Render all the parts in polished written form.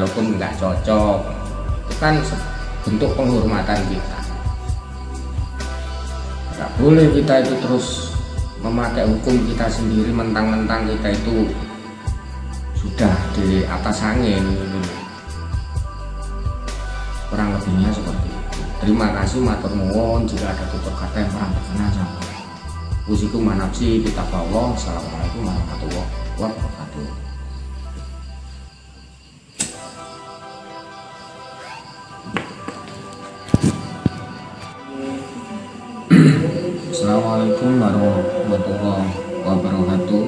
walaupun nggak cocok, itu kan bentuk penghormatan kita. Nggak boleh kita itu terus memakai hukum kita sendiri, mentang-mentang kita itu sudah di atas angin gitu. Kurang lebihnya seperti itu. Terima kasih, matur nuwun. Jika ada tutur kata yang kurang berkenan sama usiku manapsi kita bawa. Assalamualaikum warahmatullahi wabarakatuh. Assalamualaikum warahmatullahi wabarakatuh.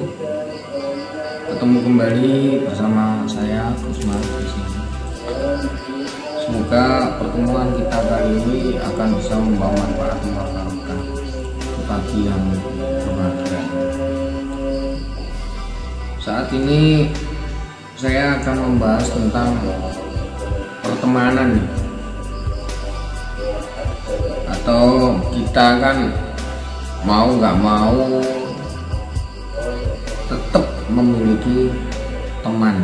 Ketemu kembali bersama saya Gusman di sini. Semoga pertemuan kita kali ini akan bisa membawa manfaat warahmatullahi bagi yang berbahagia. Saat ini saya akan membahas tentang pertemanan nih. Atau kita kan mau nggak mau tetap memiliki teman.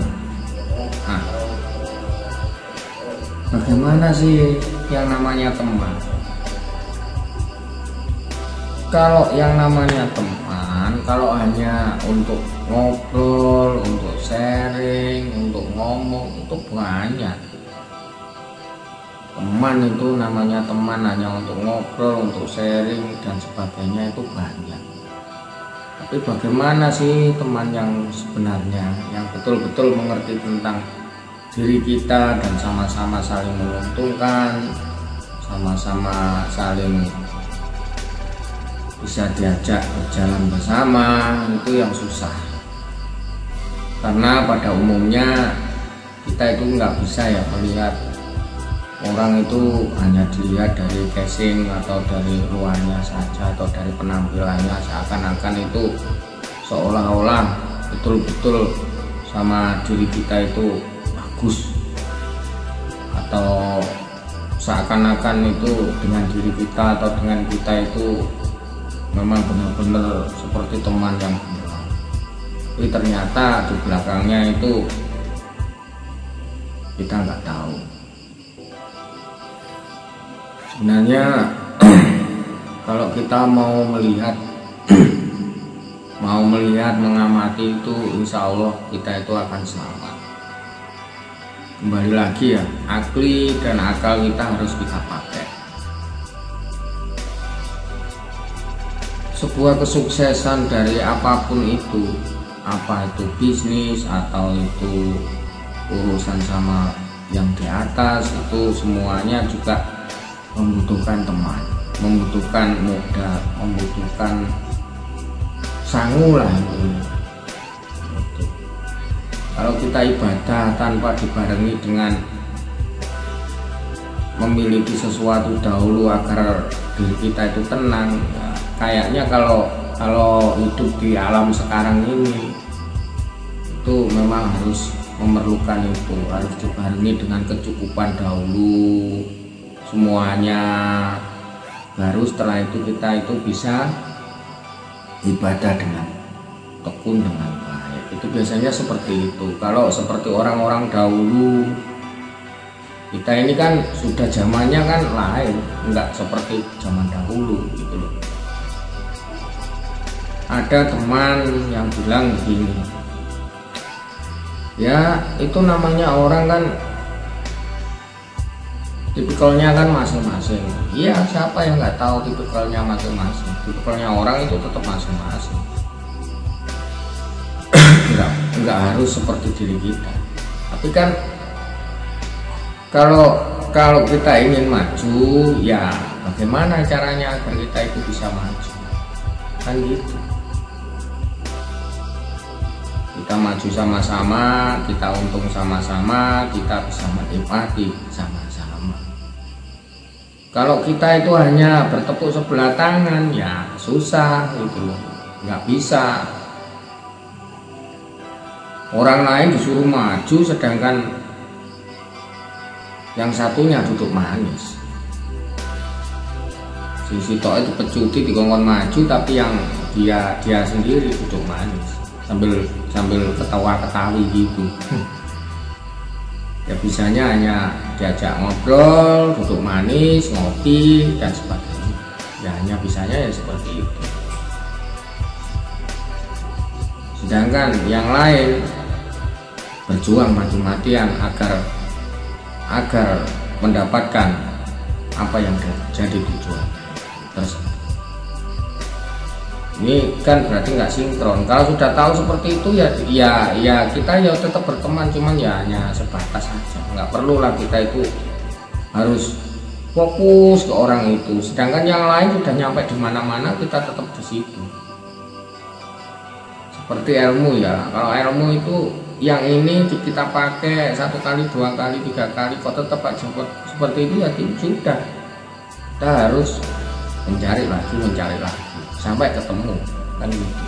Nah, bagaimana sih yang namanya teman? Kalau yang namanya teman, kalau hanya untuk ngobrol, untuk sharing, untuk ngomong, itu banyak. Teman itu namanya teman hanya untuk ngobrol, untuk sharing dan sebagainya, itu banyak. Tapi bagaimana sih teman yang sebenarnya, yang betul-betul mengerti tentang diri kita dan sama-sama saling menguntungkan, sama-sama saling bisa diajak berjalan bersama, itu yang susah. Karena pada umumnya kita itu nggak bisa ya melihat orang itu hanya dilihat dari casing atau dari luarnya saja atau dari penampilannya, seakan-akan itu seolah-olah betul-betul sama diri kita itu bagus, atau seakan-akan itu dengan diri kita atau dengan kita itu memang benar-benar seperti teman yang benar. Tapi ternyata di belakangnya itu kita nggak tahu. Sebenarnya kalau kita mau melihat mengamati itu, insya Allah kita itu akan selamat. Kembali lagi ya, akli dan akal kita harus kita pakai. Sebuah kesuksesan dari apapun itu, apa itu bisnis atau itu urusan sama yang di atas, itu semuanya juga membutuhkan teman, membutuhkan modal, membutuhkan sangu lah itu. Kalau kita ibadah tanpa dibarengi dengan memiliki sesuatu dahulu agar diri kita itu tenang, ya, kayaknya kalau hidup di alam sekarang ini itu memang harus memerlukan itu, harus dibarengi dengan kecukupan dahulu semuanya, baru setelah itu kita itu bisa ibadah dengan tekun, dengan baik. Itu biasanya seperti itu. Kalau seperti orang-orang dahulu, kita ini kan sudah zamannya kan lain, enggak seperti zaman dahulu gitu loh. Ada teman yang bilang gini, ya itu namanya orang kan tipikalnya kan masing-masing. Iya, siapa yang nggak tahu tipikalnya masing-masing? Tipikalnya orang itu tetap masing-masing. Nggak harus seperti diri kita. Tapi kan kalau kita ingin maju, ya bagaimana caranya agar kita itu bisa maju? Kan gitu. Kita maju sama-sama, kita untung sama-sama, kita bisa menikmati sama-sama. Kalau kita itu hanya bertepuk sebelah tangan, ya susah gitu loh, nggak bisa. Orang lain disuruh maju, sedangkan yang satunya duduk manis. Si Sito itu pecuti dikongkon maju, tapi yang dia sendiri duduk manis sambil ketawa-ketawi gitu. Ya bisanya hanya diajak ngobrol, duduk manis, ngopi dan sebagainya. Ya hanya bisanya ya seperti itu. Sedangkan yang lain berjuang mati-matian agar mendapatkan apa yang jadi tujuan tersebut. Ini kan berarti nggak sinkron. Kalau sudah tahu seperti itu ya kita ya tetap berteman, cuman ya hanya sebatas saja. Nggak perlu lah kita itu harus fokus ke orang itu. Sedangkan yang lain sudah nyampe di mana-mana, kita tetap di situ. Seperti ilmu ya. Kalau ilmu itu yang ini kita pakai 1 kali, 2 kali, 3 kali, kok tetap aja seperti itu ya sudah. Kita harus mencari lagi sampai ketemu kan gitu.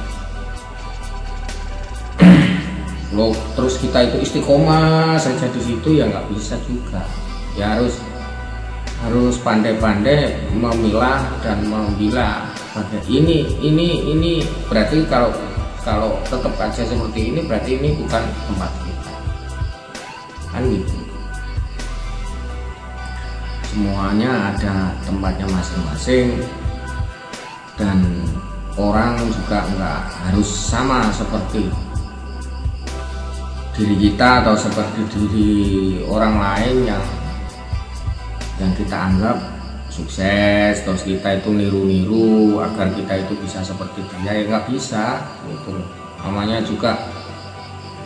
Loh, terus kita itu istiqomah saja di situ ya nggak bisa juga. Ya harus pandai-pandai memilah dan membilah. Ini berarti kalau tetap aja seperti ini berarti ini bukan tempat kita kan gitu. Semuanya ada tempatnya masing-masing. Dan orang juga nggak harus sama seperti diri kita atau seperti diri orang lain yang kita anggap sukses, terus kita itu niru-niru agar kita itu bisa seperti dia. Ya nggak bisa gitu. Namanya juga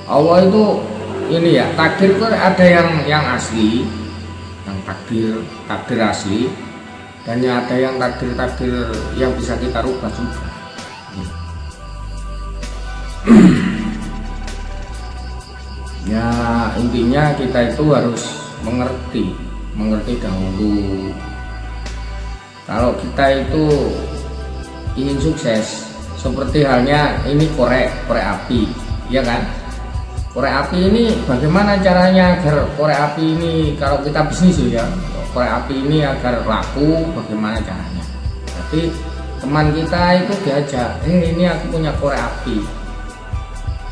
Allah itu ini ya, takdir itu ada yang asli, yang takdir asli, dan ada yang takdir yang bisa kita rubah juga. Ya intinya kita itu harus mengerti dahulu. Kalau kita itu ingin sukses, seperti halnya ini korek api, ya kan? Korek api ini bagaimana caranya agar korek api ini, kalau kita bisnis ya, korek api ini agar laku, bagaimana caranya? Tapi teman kita itu diajak, ini aku punya korek api.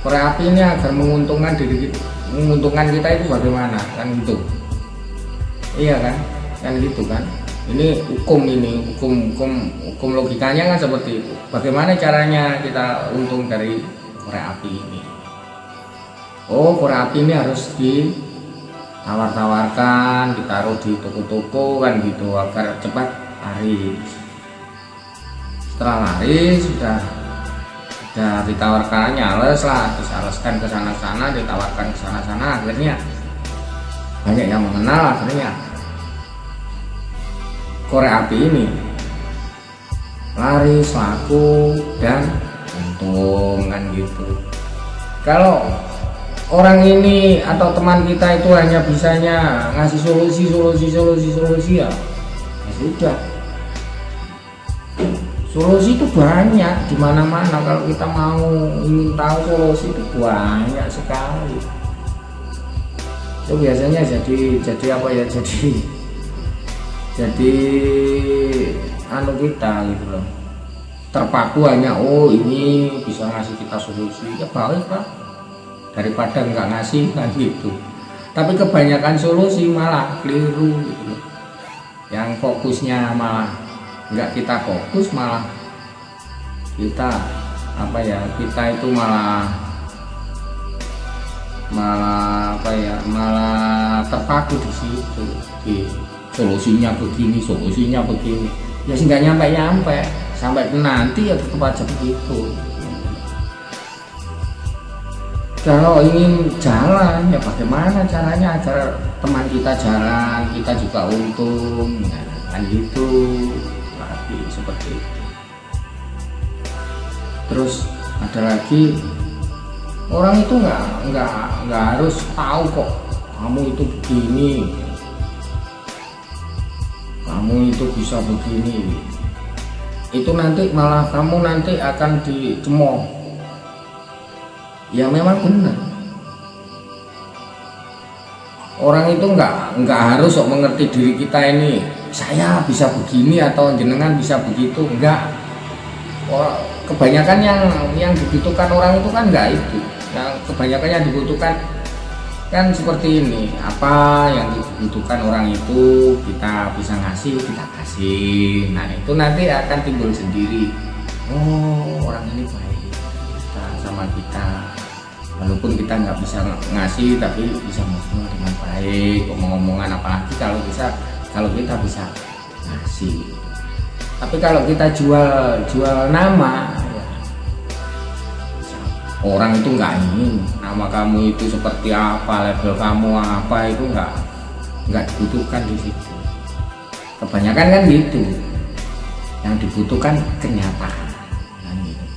Korek api ini agar menguntungkan diri kita, menguntungkan kita itu bagaimana? Kan gitu. Iya kan gitu kan. Ini hukum logikanya kan seperti itu. Bagaimana caranya kita untung dari korek api ini? Oh, korek api ini harus tawar-tawarkan, ditaruh di toko-toko kan gitu agar cepat laris. Setelah laris sudah ditawarkan nyales lah, disaleskan ke sana-sana, ditawarkan ke sana-sana, akhirnya banyak yang mengenal, akhirnya korek api ini laris, laku dan untung kan gitu. Kalau orang ini atau teman kita itu hanya bisanya ngasih solusi ya sudah. Solusi itu banyak di mana-mana. Kalau kita mau ingin tahu solusi itu banyak sekali. Itu biasanya jadi apa ya, jadi anu kita gitu loh, terpaku hanya oh ini bisa ngasih kita solusi, ya baik lah daripada nggak ngasih kan gitu. Tapi kebanyakan solusi malah keliru gitu loh. Yang fokusnya malah nggak kita fokus, malah kita apa ya, kita itu malah terpaku di situ, di solusinya begini ya sih nggak nyampe sampai nanti ya tetap aja begitu. Kalau ingin jalan ya bagaimana caranya agar teman kita jalan, kita juga untung, nah, kan gitu lagi seperti itu. Terus ada lagi, orang itu nggak harus tahu kok kamu itu begini, kamu itu bisa begini. Itu nanti malah kamu nanti akan dicemooh. Ya memang benar. Orang itu nggak harus kok mengerti diri kita ini. Saya bisa begini atau jenengan bisa begitu, enggak. Kebanyakan yang dibutuhkan orang itu kan enggak itu. Yang kebanyakan yang dibutuhkan Kan seperti ini, apa yang dibutuhkan orang itu kita bisa ngasih, kita kasih. Nah itu nanti akan timbul sendiri, oh orang ini baik kita sama kita, walaupun kita nggak bisa ngasih tapi bisa ngobrol dengan baik, omong-omongan, apalagi kalau kita bisa ngasih. Tapi kalau kita jual nama, orang itu nggak ingin nama kamu itu seperti apa, label kamu apa, itu nggak dibutuhkan di situ. Kebanyakan kan gitu, yang dibutuhkan kenyataan.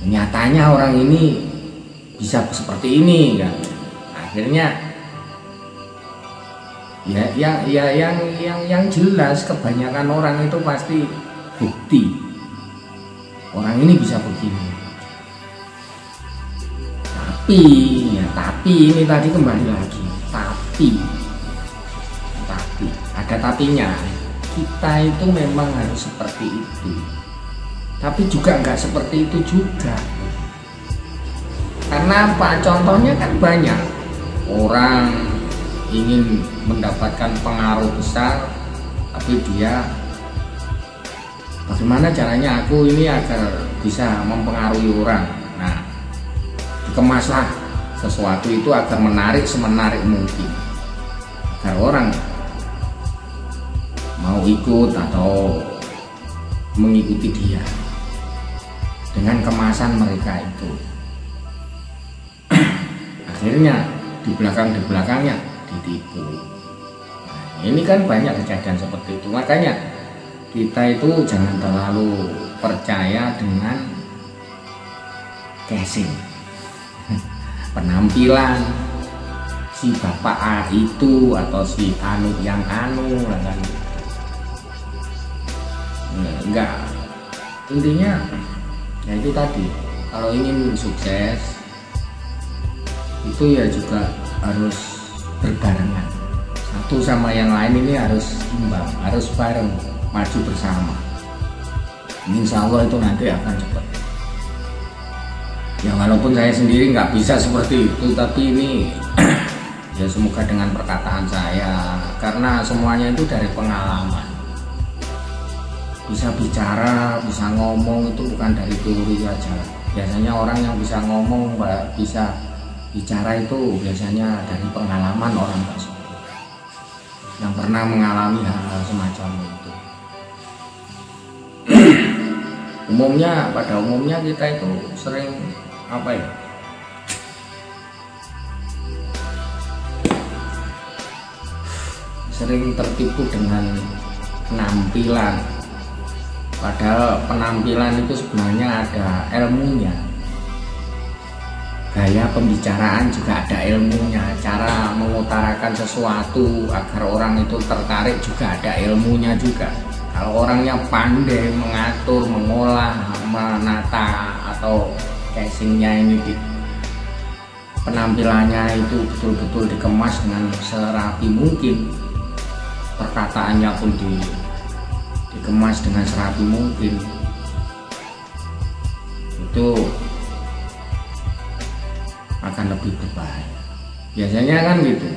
Nyatanya orang ini bisa seperti ini kan, akhirnya yang jelas kebanyakan orang itu pasti bukti orang ini bisa begini. Tapi ini tadi kembali lagi, tapi ada tapinya. Kita itu memang harus seperti itu, tapi juga nggak seperti itu juga. Karena apa? Contohnya kan banyak orang ingin mendapatkan pengaruh besar, tapi dia bagaimana caranya aku ini agar bisa mempengaruhi orang. Nah, dikemaslah sesuatu itu agar menarik semenarik mungkin, agar orang mau ikut atau mengikuti dia dengan kemasan mereka itu. Akhirnya di belakangnya ditipu. Nah, ini kan banyak kejadian seperti itu. Makanya kita itu jangan terlalu percaya dengan casing, penampilan si bapak A itu atau si anu yang anu lah kan. Enggak, intinya ya itu tadi, kalau ingin sukses itu ya juga harus berbarengan, satu sama yang lain ini harus imbang, harus bareng, maju bersama. Insya Allah itu nanti akan cepat. Ya walaupun saya sendiri nggak bisa seperti itu, tapi ini ya semoga dengan perkataan saya, karena semuanya itu dari pengalaman. Bisa bicara, bisa ngomong itu bukan dari teori aja. Biasanya orang yang bisa ngomong, bisa bicara itu biasanya dari pengalaman orang tersebut yang pernah mengalami hal-hal semacam itu. Pada umumnya kita itu sering apa ya? Sering tertipu dengan penampilan. Padahal penampilan itu sebenarnya ada ilmunya. Gaya pembicaraan juga ada ilmunya. Cara mengutarakan sesuatu agar orang itu tertarik juga ada ilmunya juga. Kalau orangnya pandai mengatur, mengolah, menata atau casingnya ini, penampilannya itu betul-betul dikemas dengan serapi mungkin, perkataannya pun dikemas dengan serapi mungkin, itu akan lebih berbahaya. Biasanya kan gitu,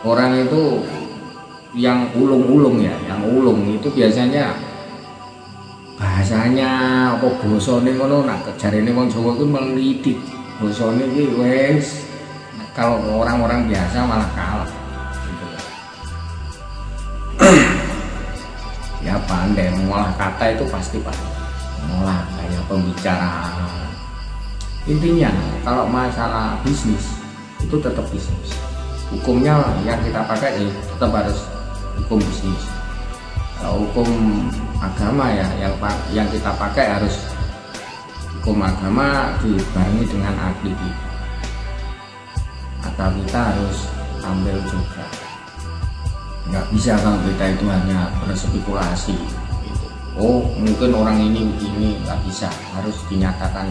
orang itu yang ulung-ulung ya, yang ulung itu biasanya bahasanya apa bosone ngono, nak jarene wong Jawa itu melidik bosone iki wes, kalau orang-orang biasa malah kalah gitu. Ya pandai mengolah kata itu pasti pandai mengolah kayak pembicaraan. Intinya kalau masalah bisnis itu tetap bisnis, hukumnya yang kita pakai tetap harus hukum bisnis. Kalau hukum agama ya yang kita pakai harus hukum agama dibarengi dengan akli kita, atau kita harus ambil juga. Nggak bisa kalau kita itu hanya berspekulasi gitu. Oh mungkin orang ini begini, nggak bisa, harus dinyatakan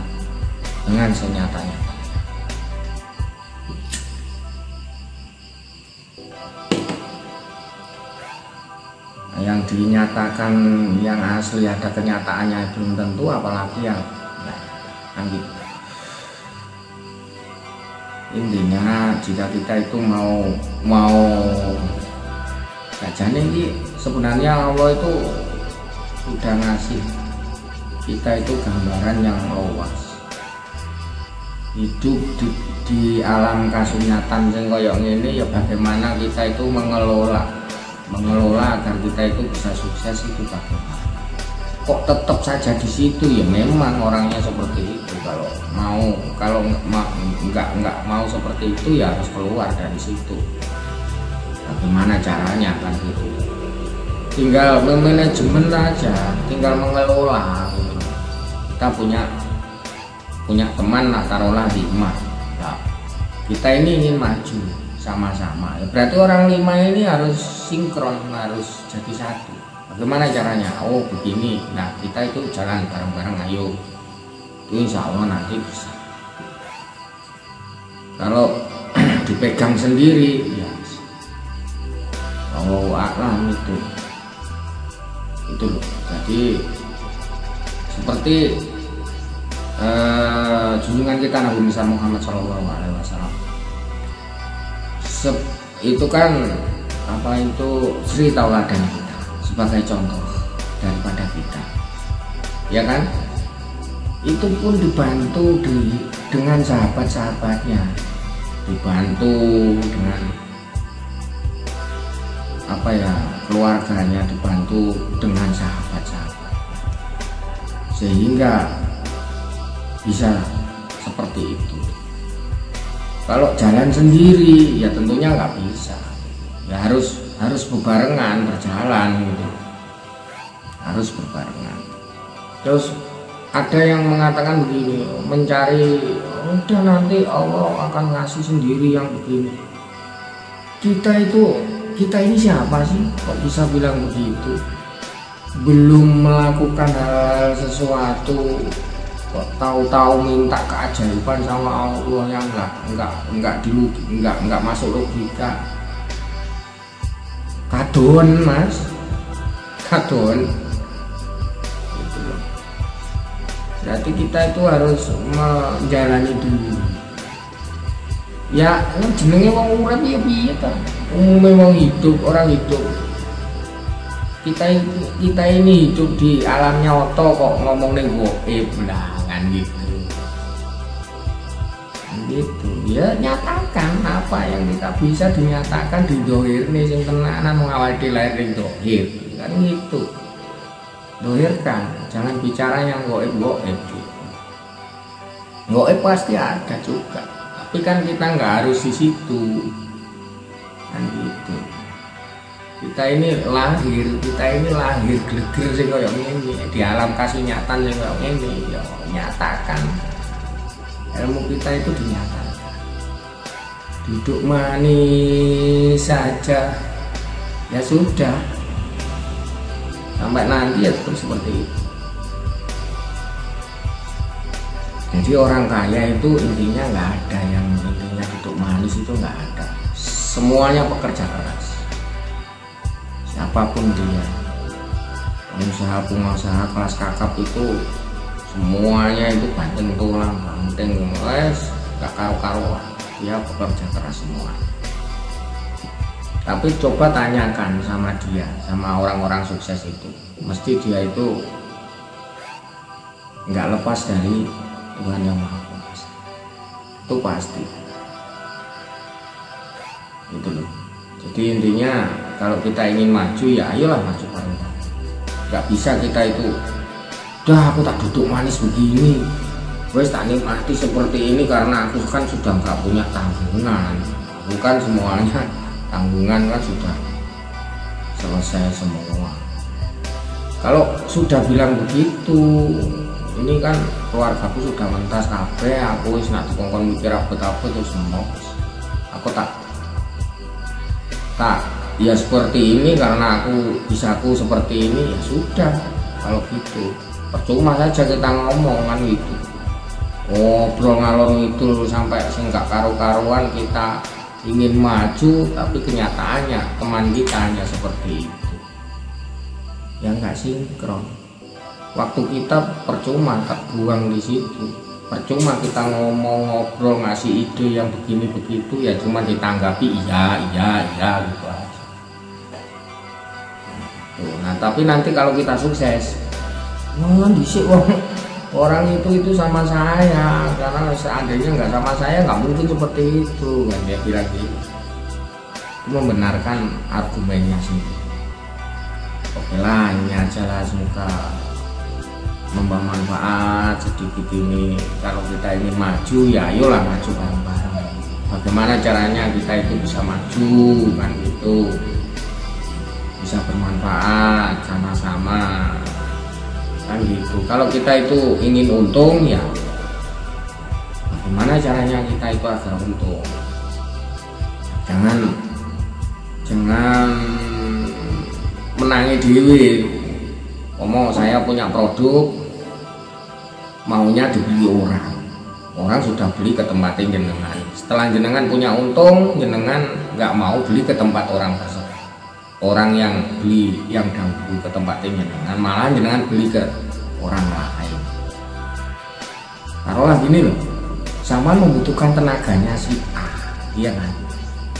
dengan senyatanya. Yang dinyatakan yang asli ada kenyataannya belum tentu, apalagi yang kan gitu. Intinya jika kita itu mau sajane ini, sebenarnya Allah itu sudah ngasih kita itu gambaran yang luas. Hidup di alam kasunyatan yang koyok ini ya, bagaimana kita itu mengelola agar kita itu bisa sukses itu bagaimana. Kok tetap saja di situ, ya memang orangnya seperti itu. Kalau nggak mau seperti itu ya harus keluar dari situ. Bagaimana caranya kan gitu. Tinggal manajemen aja, tinggal mengelola gitu. Kita punya teman lah, taruhlah 5. Nah, kita ini ingin maju sama-sama. Ya, berarti orang 5 ini harus sinkron, harus jadi satu. Bagaimana caranya? Oh begini. Nah kita itu jalan bareng-bareng, ayo. Itu insya Allah nanti bisa. Kalau dipegang sendiri ya Allah a'lam itu loh. Jadi seperti junjungan kita Nabi Muhammad SAW. Itu kan apa itu suri tauladan kita sebagai contoh daripada kita, ya kan? Itu pun dibantu dengan sahabat-sahabatnya, dibantu dengan apa ya, keluarganya, dibantu dengan sahabat-sahabat, sehingga bisa seperti itu. Kalau jalan sendiri ya tentunya nggak bisa, ya harus bebarengan, berjalan gitu, harus berbarengan. Terus ada yang mengatakan begini, mencari udah nanti Allah akan ngasih sendiri yang begini. Kita ini siapa sih kok bisa bilang begitu? Belum melakukan hal sesuatu kok tahu-tahu minta keajaiban sama Allah yang enggak masuk logika. Kadon mas, kadon gitu loh. Berarti kita itu harus menjalani dulu. Ya ini jenenge wong urip piye ta, umume wong hidup, orang hidup. Kita ini hidup di alam nyata kok ngomong ning gaib lah kan gitu. Gitu ya, nyatakan apa yang kita bisa dinyatakan di dohir nih sing tenanan mengawali lahir ning dohir kan gitu. Dohirkan, jangan bicara yang gaib gitu. Gaib pasti ada juga, tapi kan kita nggak harus di situ kan gitu. Kita ini lahir greger sing koyo ngene di alam kasunyatan sing koyo ngene ya, nyatakan ilmu kita itu dinyatakan. Duduk manis saja ya sudah, sampai nanti ya tetap seperti itu. Jadi orang kaya itu intinya nggak ada yang intinya duduk manis, itu nggak ada. Semuanya pekerja keras, siapapun dia, pengusaha kelas kakap itu semuanya itu banting tulang, banting gak karu-karuan, dia bekerja keras semua. Tapi coba tanyakan sama dia, sama orang-orang sukses itu, mesti dia itu nggak lepas dari Tuhan Yang Maha Kuasa, itu pasti. Itu loh. Jadi intinya kalau kita ingin maju ya ayolah maju bareng. Nggak bisa kita itu udah aku tak duduk manis begini, wes tak nikmati seperti ini karena aku kan sudah nggak punya tanggungan. Bukan semuanya tanggungan kan sudah selesai semua. Kalau sudah bilang begitu, ini kan keluargaku sudah mentas kabeh, aku wis nak dikongkon mikir abot-abot terus semua. Aku tak ya seperti ini karena aku seperti ini ya sudah. Kalau gitu percuma saja kita ngomong kan gitu, ngobrol ngalor ngidul sampai nggak karu-karuan. Kita ingin maju tapi kenyataannya teman kita hanya seperti itu ya, nggak sinkron. Waktu kita percuma terbuang di situ. percuma kita ngomong ngobrol ngasih ide yang begini begitu ya cuma ditanggapi iya gitu aja. Tuh, nah tapi nanti kalau kita sukses, wah disik orang itu sama saya, karena seandainya nggak sama saya nggak mungkin seperti itu kan dia bilang gitu. Itu membenarkan argumennya sendiri. Oke lah, ini aja lah, semoga membawa manfaat sedikit ini. Kalau kita ingin maju ya ayolah maju bareng-bareng. Bagaimana caranya kita itu bisa maju kan gitu, bisa bermanfaat sama-sama kan gitu. Kalau kita itu ingin untung ya bagaimana caranya kita itu agar untung. Jangan menangi diri. Saya punya produk maunya dibeli orang sudah beli ke tempat jenengan. Setelah jenengan punya untung, jenengan nggak mau beli ke tempat orang tersebut. Orang yang beli yang dahulu ke tempat jenengan, malah jenengan beli ke orang lain. Taruhlah gini loh, sama membutuhkan tenaganya si A, iya kan?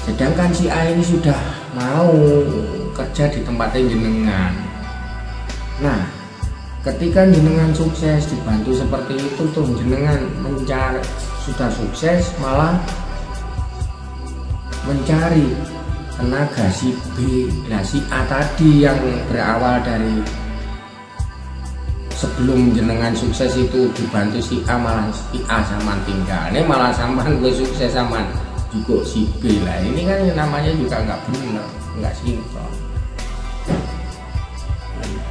Sedangkan si A ini sudah mau kerja di tempat jenengan. Nah, ketika jenengan sukses dibantu seperti itu tuh, jenengan mencari sudah sukses malah mencari tenaga si B. Nah si A tadi yang berawal dari sebelum jenengan sukses itu dibantu si A, malah si A sama tinggal ini malah sampai gue sukses sama juga si B lah. Ini kan namanya juga nggak benar, nggak sinkron.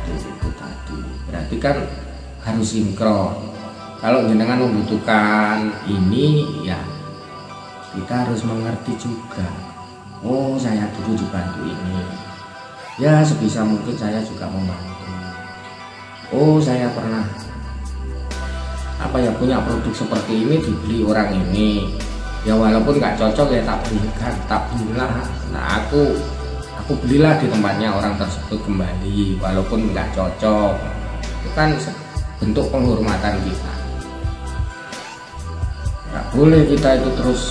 Itu tadi berarti kan harus sinkron. Kalau jenengan membutuhkan ini ya kita harus mengerti juga, oh saya dulu dibantu ini ya, sebisa mungkin saya juga membantu. Oh saya pernah punya produk seperti ini dibeli orang ini ya, walaupun nggak cocok ya tak belilah. Nah aku belilah di tempatnya orang tersebut kembali walaupun nggak cocok. Itu kan bentuk penghormatan kita. Nggak boleh kita itu terus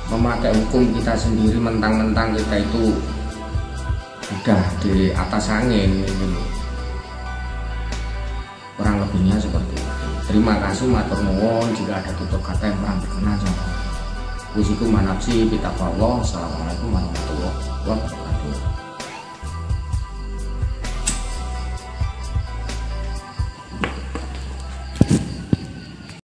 memakai hukum kita sendiri, mentang-mentang kita itu udah di atas angin gitu. Kurang lebihnya seperti itu. Terima kasih, matur nuwun. Jika ada tutur kata yang kurang berkenan sama usiku manapsi, kita Allah. Assalamualaikum warahmatullahi wabarakatuh.